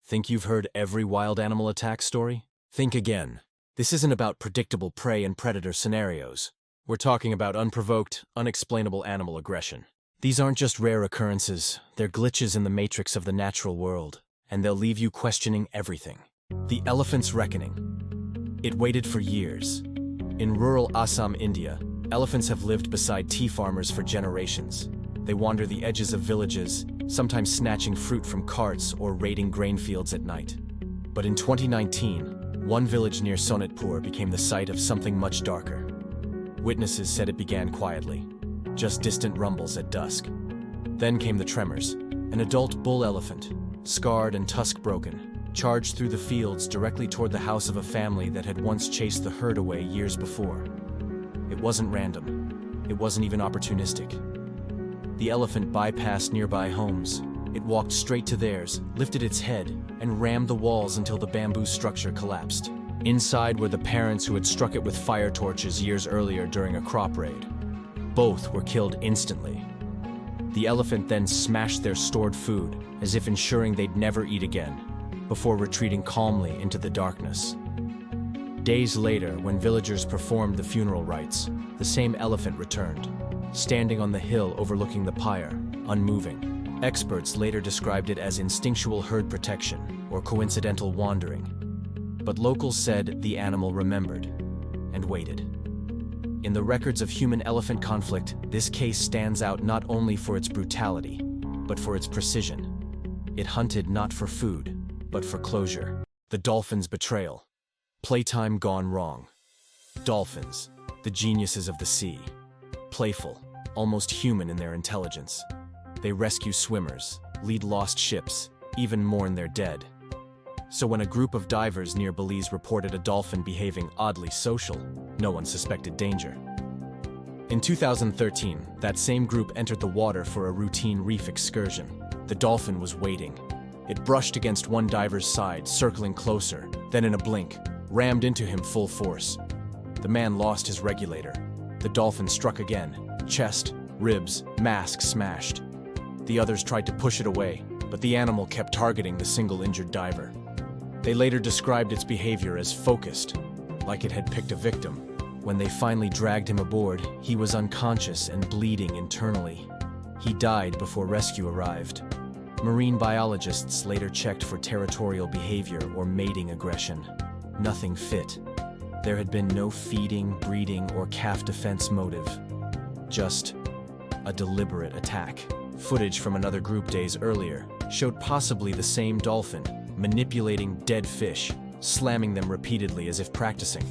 Think you've heard every wild animal attack story? Think again. This isn't about predictable prey and predator scenarios. We're talking about unprovoked, unexplainable animal aggression. These aren't just rare occurrences, they're glitches in the matrix of the natural world, and they'll leave you questioning everything. The elephant's reckoning. It waited for years. In rural Assam, India, elephants have lived beside tea farmers for generations. They wander the edges of villages, sometimes snatching fruit from carts or raiding grain fields at night. But in 2019, one village near Sonitpur became the site of something much darker. Witnesses said it began quietly, just distant rumbles at dusk. Then came the tremors. An adult bull elephant, scarred and tusk broken, charged through the fields directly toward the house of a family that had once chased the herd away years before. It wasn't random. It wasn't even opportunistic. The elephant bypassed nearby homes. It walked straight to theirs, lifted its head, and rammed the walls until the bamboo structure collapsed. Inside were the parents who had struck it with fire torches years earlier during a crop raid. Both were killed instantly. The elephant then smashed their stored food, as if ensuring they'd never eat again, before retreating calmly into the darkness. Days later, when villagers performed the funeral rites, the same elephant returned, standing on the hill overlooking the pyre, unmoving. Experts later described it as instinctual herd protection or coincidental wandering. But locals said the animal remembered and waited. In the records of human-elephant conflict, this case stands out not only for its brutality, but for its precision. It hunted not for food, but for closure. The dolphin's betrayal. Playtime gone wrong. Dolphins, the geniuses of the sea. Playful, almost human in their intelligence. They rescue swimmers, lead lost ships, even mourn their dead. So when a group of divers near Belize reported a dolphin behaving oddly social, no one suspected danger. In 2013, that same group entered the water for a routine reef excursion. The dolphin was waiting. It brushed against one diver's side, circling closer, then in a blink, rammed into him full force. The man lost his regulator. The dolphin struck again, chest, ribs, mask smashed. The others tried to push it away, but the animal kept targeting the single injured diver. They later described its behavior as focused, like it had picked a victim. When they finally dragged him aboard, he was unconscious and bleeding internally. He died before rescue arrived. Marine biologists later checked for territorial behavior or mating aggression. Nothing fit. There had been no feeding, breeding, or calf defense motive. Just a deliberate attack. Footage from another group days earlier showed possibly the same dolphin manipulating dead fish, slamming them repeatedly as if practicing.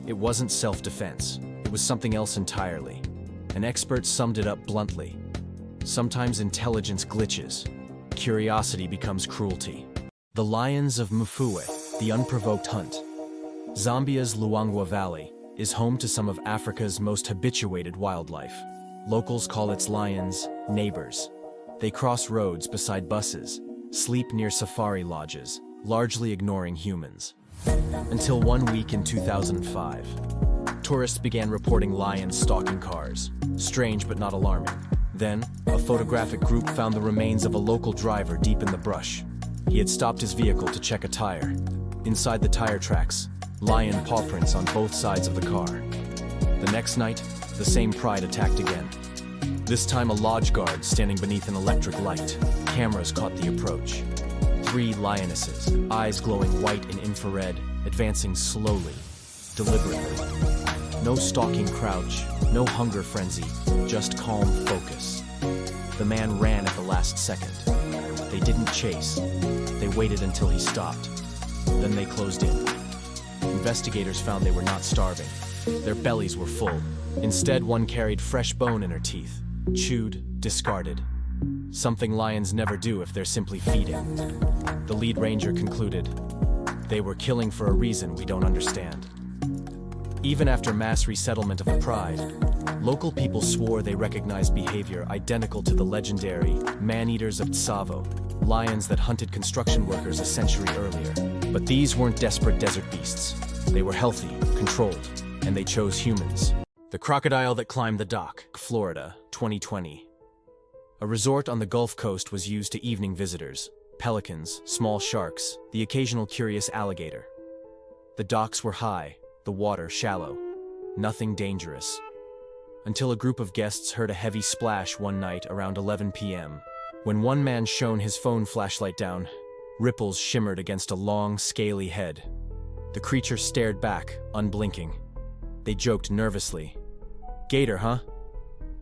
It wasn't self-defense. It was something else entirely. An expert summed it up bluntly. Sometimes intelligence glitches. Curiosity becomes cruelty. The Lions of Mfuwe, the unprovoked hunt. Zambia's Luangwa Valley is home to some of Africa's most habituated wildlife. Locals call its lions neighbors. They cross roads beside buses, sleep near safari lodges, largely ignoring humans. Until one week in 2005, tourists began reporting lions stalking cars. Strange but not alarming. Then, a photographic group found the remains of a local driver deep in the brush. He had stopped his vehicle to check a tire. Inside the tire tracks, lion paw prints on both sides of the car. The next night, the same pride attacked again. This time a lodge guard standing beneath an electric light. Cameras caught the approach. 3 lionesses, eyes glowing white in infrared, advancing slowly, deliberately. No stalking crouch, no hunger frenzy, just calm focus. The man ran at the last second. They didn't chase. They waited until he stopped. Then they closed in. Investigators found they were not starving. Their bellies were full. Instead, one carried fresh bone in her teeth, chewed, discarded. Something lions never do if they're simply feeding. The lead ranger concluded, they were killing for a reason we don't understand. Even after mass resettlement of the pride, local people swore they recognized behavior identical to the legendary man-eaters of Tsavo, lions that hunted construction workers a century earlier. But these weren't desperate desert beasts. They were healthy, controlled, and they chose humans. The crocodile that climbed the dock, Florida, 2020. A resort on the Gulf Coast was used to evening visitors, pelicans, small sharks, the occasional curious alligator. The docks were high, the water shallow. Nothing dangerous. Until a group of guests heard a heavy splash one night around 11 p.m. When one man shone his phone flashlight down, ripples shimmered against a long, scaly head. The creature stared back, unblinking. They joked nervously. "Gator, huh?"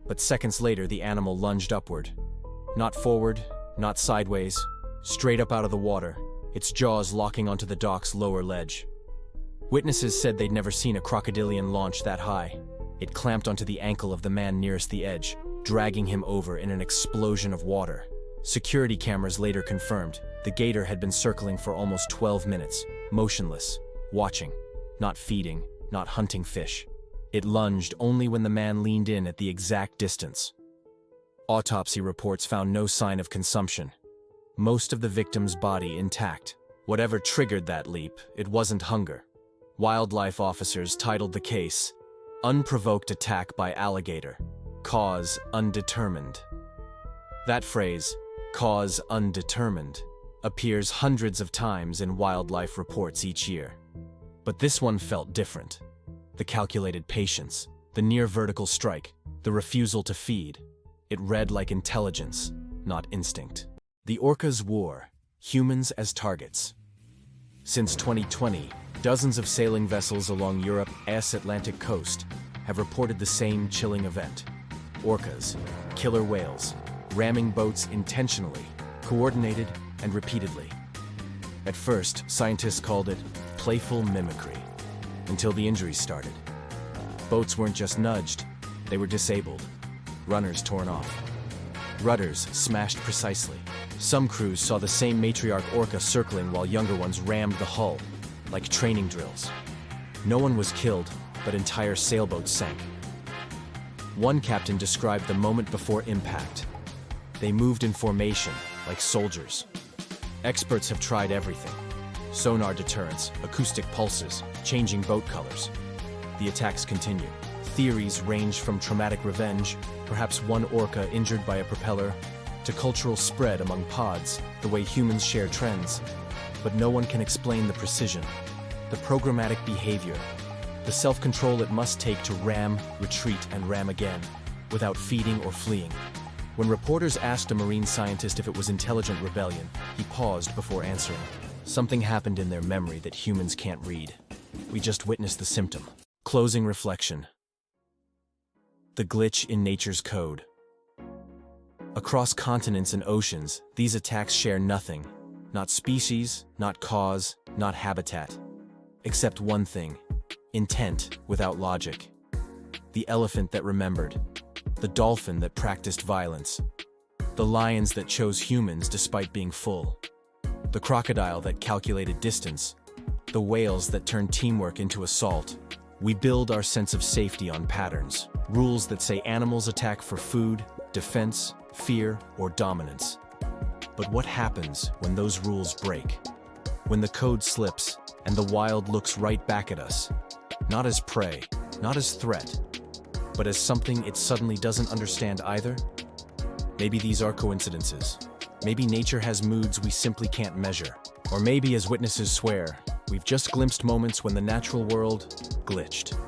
But seconds later, the animal lunged upward. Not forward, not sideways, straight up out of the water, its jaws locking onto the dock's lower ledge. Witnesses said they'd never seen a crocodilian launch that high. It clamped onto the ankle of the man nearest the edge, dragging him over in an explosion of water. Security cameras later confirmed the gator had been circling for almost 12 minutes, motionless, watching, not feeding, not hunting fish. It lunged only when the man leaned in at the exact distance. Autopsy reports found no sign of consumption. Most of the victim's body intact. Whatever triggered that leap, it wasn't hunger. Wildlife officers titled the case, "Unprovoked Attack by Alligator. Cause Undetermined." That phrase, "cause undetermined," appears hundreds of times in wildlife reports each year. But this one felt different. The calculated patience, the near vertical strike, the refusal to feed. It read like intelligence, not instinct. The Orcas War, humans as targets. Since 2020, dozens of sailing vessels along Europe's Atlantic coast have reported the same chilling event. Orcas, killer whales, ramming boats intentionally, coordinated and repeatedly. At first, scientists called it playful mimicry, until the injuries started. Boats weren't just nudged, they were disabled, runners torn off, rudders smashed precisely. Some crews saw the same matriarch orca circling while younger ones rammed the hull, like training drills. No one was killed, but entire sailboats sank. One captain described the moment before impact. They moved in formation, like soldiers. Experts have tried everything. Sonar deterrents, acoustic pulses, changing boat colors. The attacks continue. Theories range from traumatic revenge, perhaps one orca injured by a propeller, to cultural spread among pods, the way humans share trends. But no one can explain the precision, the programmatic behavior, the self-control it must take to ram, retreat, and ram again, without feeding or fleeing. When reporters asked a marine scientist if it was intelligent rebellion, he paused before answering. Something happened in their memory that humans can't read. We just witnessed the symptom. Closing reflection. The glitch in nature's code. Across continents and oceans, these attacks share nothing. Not species, not cause, not habitat. Except one thing. Intent without logic. The elephant that remembered. The dolphin that practiced violence. The lions that chose humans despite being full. The crocodile that calculated distance. The whales that turned teamwork into assault. We build our sense of safety on patterns. Rules that say animals attack for food, defense, fear, or dominance. But what happens when those rules break? When the code slips and the wild looks right back at us? Not as prey, not as threat, but as something it suddenly doesn't understand either? Maybe these are coincidences. Maybe nature has moods we simply can't measure. Or maybe, as witnesses swear, we've just glimpsed moments when the natural world glitched.